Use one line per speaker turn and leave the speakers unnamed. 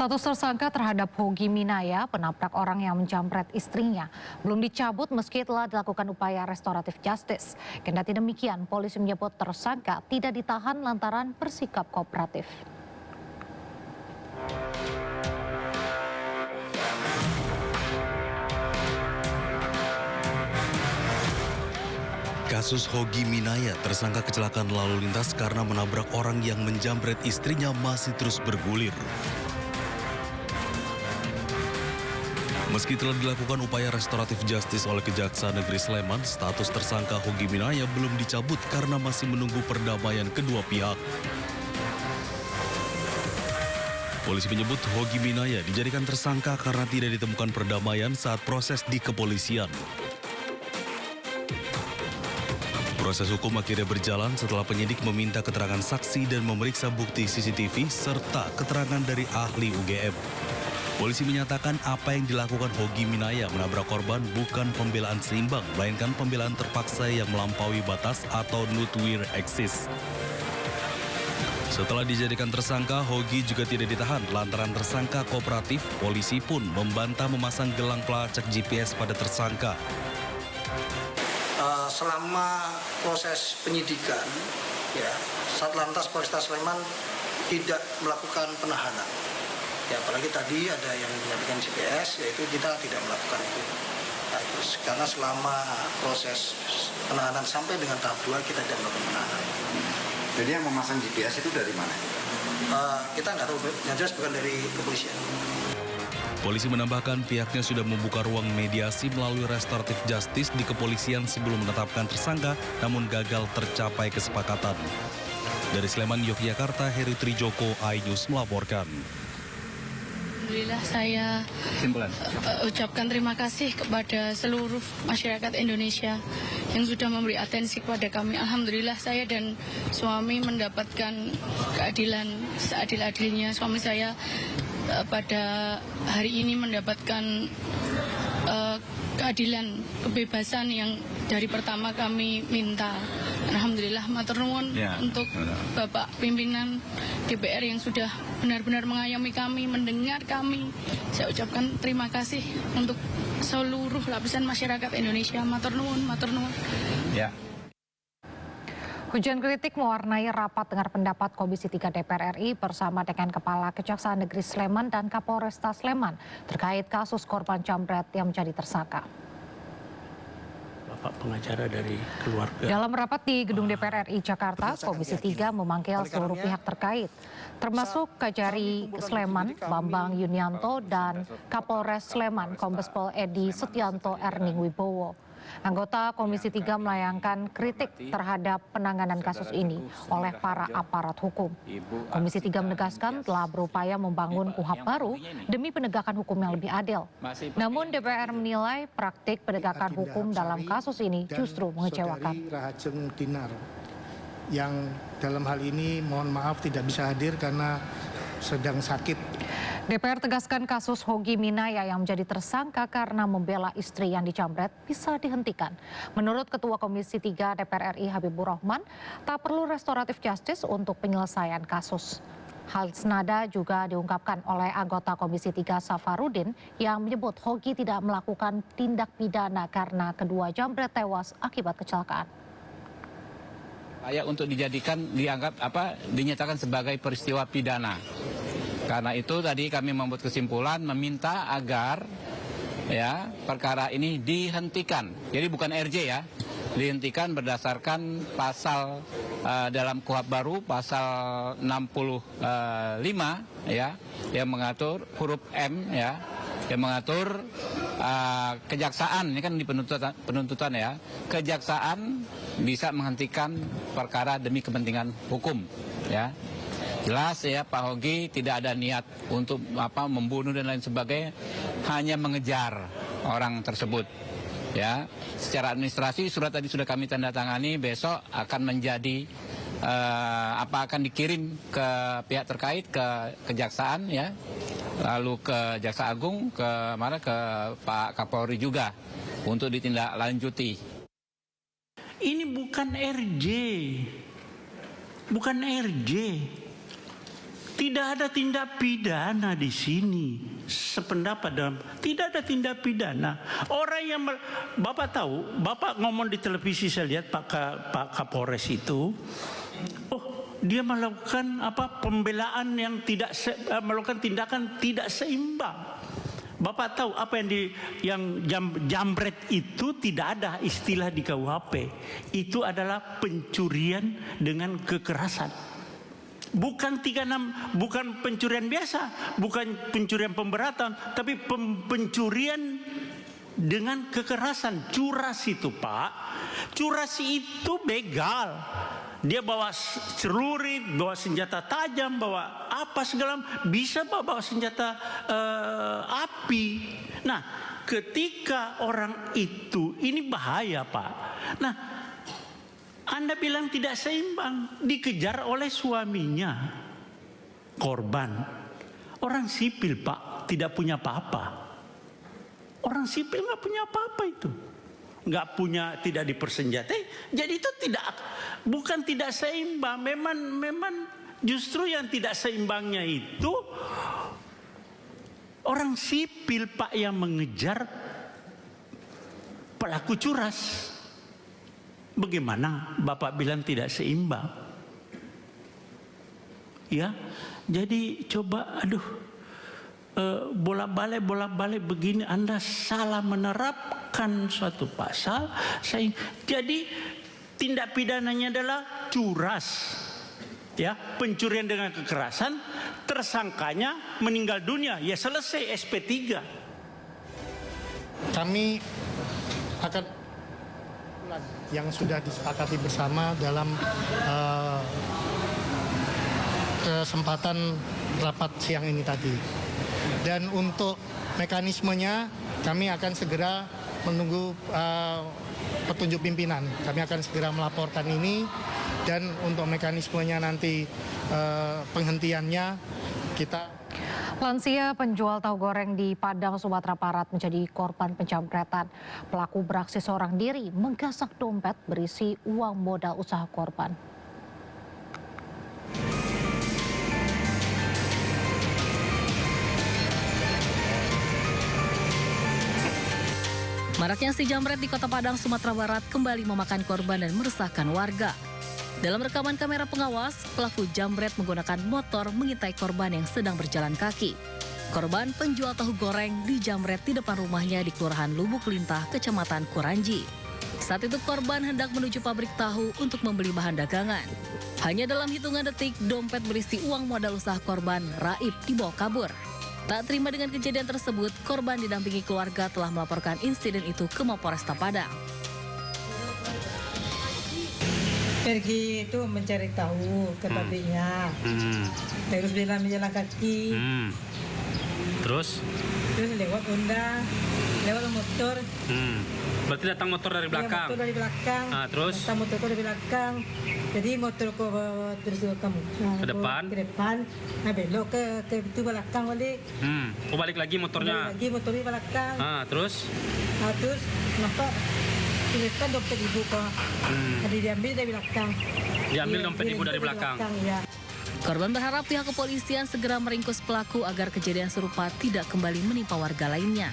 Status tersangka terhadap Hogi Minaya, penabrak orang yang menjamret istrinya, belum dicabut meski telah dilakukan upaya restoratif justice. Kendati demikian, polisi menyebut tersangka tidak ditahan lantaran bersikap kooperatif.
Kasus Hogi Minaya, tersangka kecelakaan lalu lintas karena menabrak orang yang menjamret istrinya, masih terus bergulir. Meski telah dilakukan upaya restoratif justice oleh Kejaksaan Negeri Sleman, status tersangka Hogi Minaya belum dicabut karena masih menunggu perdamaian kedua pihak. Polisi menyebut Hogi Minaya dijadikan tersangka karena tidak ditemukan perdamaian saat proses di kepolisian. Proses hukum akhirnya berjalan setelah penyidik meminta keterangan saksi dan memeriksa bukti CCTV serta keterangan dari ahli UGM. Polisi menyatakan apa yang dilakukan Hogi Minaya menabrak korban bukan pembelaan seimbang, melainkan pembelaan terpaksa yang melampaui batas atau not where exist. Setelah dijadikan tersangka, Hogi juga tidak ditahan lantaran tersangka kooperatif. Polisi pun membantah memasang gelang pelacak GPS pada tersangka.
Selama proses penyidikan, Satlantas Polresta Sleman tidak melakukan penahanan. Ya, apalagi tadi ada yang menyampaikan GPS, yaitu kita tidak melakukan itu. Nah, karena selama proses penahanan sampai dengan tahap 2 kita tidak melakukan penahanan.
Jadi yang memasang GPS itu dari mana?
Kita nggak tahu, yang jelas bukan dari kepolisian.
Polisi menambahkan pihaknya sudah membuka ruang mediasi melalui restoratif justice di kepolisian sebelum menetapkan tersangka, namun gagal tercapai kesepakatan. Dari Sleman, Yogyakarta, Heru Trijoko, iNews melaporkan.
Alhamdulillah saya ucapkan terima kasih kepada seluruh masyarakat Indonesia yang sudah memberi atensi kepada kami. Alhamdulillah saya dan suami mendapatkan keadilan seadil-adilnya. Suami saya pada hari ini mendapatkan keadilan, kebebasan yang dari pertama kami minta. Alhamdulillah, matur nuwun untuk Bapak pimpinan DPR yang sudah benar-benar mengayomi kami, mendengar kami. Saya ucapkan terima kasih untuk seluruh lapisan masyarakat Indonesia. Matur nuwun, matur nuwun.
Hujan kritik mewarnai rapat dengar pendapat Komisi 3 DPR RI bersama dengan Kepala Kejaksaan Negeri Sleman dan Kapolresta Sleman terkait kasus korban jambret yang menjadi tersangka.
Bapak pengacara dari keluarga.
Dalam rapat di Gedung DPR RI Jakarta, Komisi 3 memanggil seluruh pihak terkait, termasuk Kajari Sleman, Bambang Yunianto, dan Kapolres Sleman, Kombes Pol Edi Setianto Erning Wibowo. Anggota Komisi 3 melayangkan kritik terhadap penanganan kasus ini oleh para aparat hukum. Komisi 3 menegaskan telah berupaya membangun KUHAP baru demi penegakan hukum yang lebih adil. Namun DPR menilai praktik penegakan hukum dalam kasus ini justru mengecewakan.
Rahajeng Dinar yang dalam hal ini mohon maaf tidak bisa hadir karena sedang sakit.
DPR tegaskan kasus Hogi Minaya yang menjadi tersangka karena membela istri yang dicambret bisa dihentikan. Menurut Ketua Komisi 3 DPR RI Habibur Rahman, tak perlu restoratif justice untuk penyelesaian kasus. Hal senada juga diungkapkan oleh anggota Komisi 3 Safarudin yang menyebut Hogi tidak melakukan tindak pidana karena kedua jambret tewas akibat kecelakaan.
Layak untuk dinyatakan sebagai peristiwa pidana. Karena itu tadi kami membuat kesimpulan meminta agar perkara ini dihentikan. Jadi bukan RJ dihentikan berdasarkan pasal dalam KUHAP baru pasal 65 yang mengatur huruf M yang mengatur kejaksaan, ini kan di penuntutan kejaksaan bisa menghentikan perkara demi kepentingan hukum Jelas Pak Hogi tidak ada niat untuk membunuh dan lain sebagainya, hanya mengejar orang tersebut. Secara administrasi surat tadi sudah kami tanda tangani, besok akan menjadi akan dikirim ke pihak terkait, ke kejaksaan lalu ke Jaksa Agung, ke Pak Kapolri juga untuk ditindaklanjuti.
Ini bukan RJ. Tidak ada tindak pidana di sini. Sependapat dalam tidak ada tindak pidana. Orang yang Bapak tahu, Bapak ngomong di televisi saya lihat Pak Kapolres itu, dia melakukan pembelaan yang melakukan tindakan tidak seimbang. Bapak tahu apa yang jambret itu tidak ada istilah di KUHP. Itu adalah pencurian dengan kekerasan. Bukan 36, bukan pencurian biasa, bukan pencurian pemberatan, tapi pencurian dengan kekerasan. Curas itu, Pak. Curas itu begal. Dia bawa celurit, bawa senjata tajam, bawa apa segala, bisa bawa senjata api. Nah, ketika orang itu, ini bahaya, Pak. Nah, Anda bilang tidak seimbang, dikejar oleh suaminya, korban. Orang sipil, Pak, tidak punya apa-apa. Orang sipil nggak punya apa-apa itu. Nggak punya, tidak dipersenjatai, jadi itu bukan tidak seimbang, memang justru yang tidak seimbangnya itu orang sipil, Pak, yang mengejar pelaku curas. Bagaimana Bapak bilang tidak seimbang? Ya, jadi coba, bolak-balik begini, Anda salah menerapkan suatu pasal. Jadi tindak pidananya adalah curas, ya, pencurian dengan kekerasan. Tersangkanya meninggal dunia, ya selesai SP3.
Kami akan yang sudah disepakati bersama dalam kesempatan rapat siang ini tadi. Dan untuk mekanismenya kami akan segera menunggu petunjuk pimpinan. Kami akan segera melaporkan ini, dan untuk mekanismenya nanti penghentiannya kita.
Lansia penjual tahu goreng di Padang, Sumatera Barat menjadi korban penjamretan. Pelaku beraksi seorang diri menggasak dompet berisi uang modal usaha korban.
Maraknya si jamret di Kota Padang, Sumatera Barat kembali memakan korban dan meresahkan warga. Dalam rekaman kamera pengawas, pelaku jamret menggunakan motor mengintai korban yang sedang berjalan kaki. Korban penjual tahu goreng di jamret di depan rumahnya di Kelurahan Lubuk Lintah, Kecamatan Kuranji. Saat itu korban hendak menuju pabrik tahu untuk membeli bahan dagangan. Hanya dalam hitungan detik, dompet berisi uang modal usaha korban raib dibawa kabur. Tak terima dengan kejadian tersebut, korban didampingi keluarga telah melaporkan insiden itu ke Mapolresta Padang.
Pergi itu mencari tahu ke pabriknya, terus jalan kaki,
terus
lewat Honda, lewat motor.
Berarti datang motor dari belakang.
Ya, motor dari belakang.
Terus?
Datang motorku dari belakang. Jadi motorku terus ke depan. Nah belok ke itu belakang balik.
Balik lagi motornya.
Balik lagi motornya belakang.
Terus?
Terus nampak tulisan dompet ibu kok. Jadi diambil dari belakang.
Diambil dompet ibu dari belakang.
Ya.
Korban berharap pihak kepolisian segera meringkus pelaku agar kejadian serupa tidak kembali menimpa warga lainnya.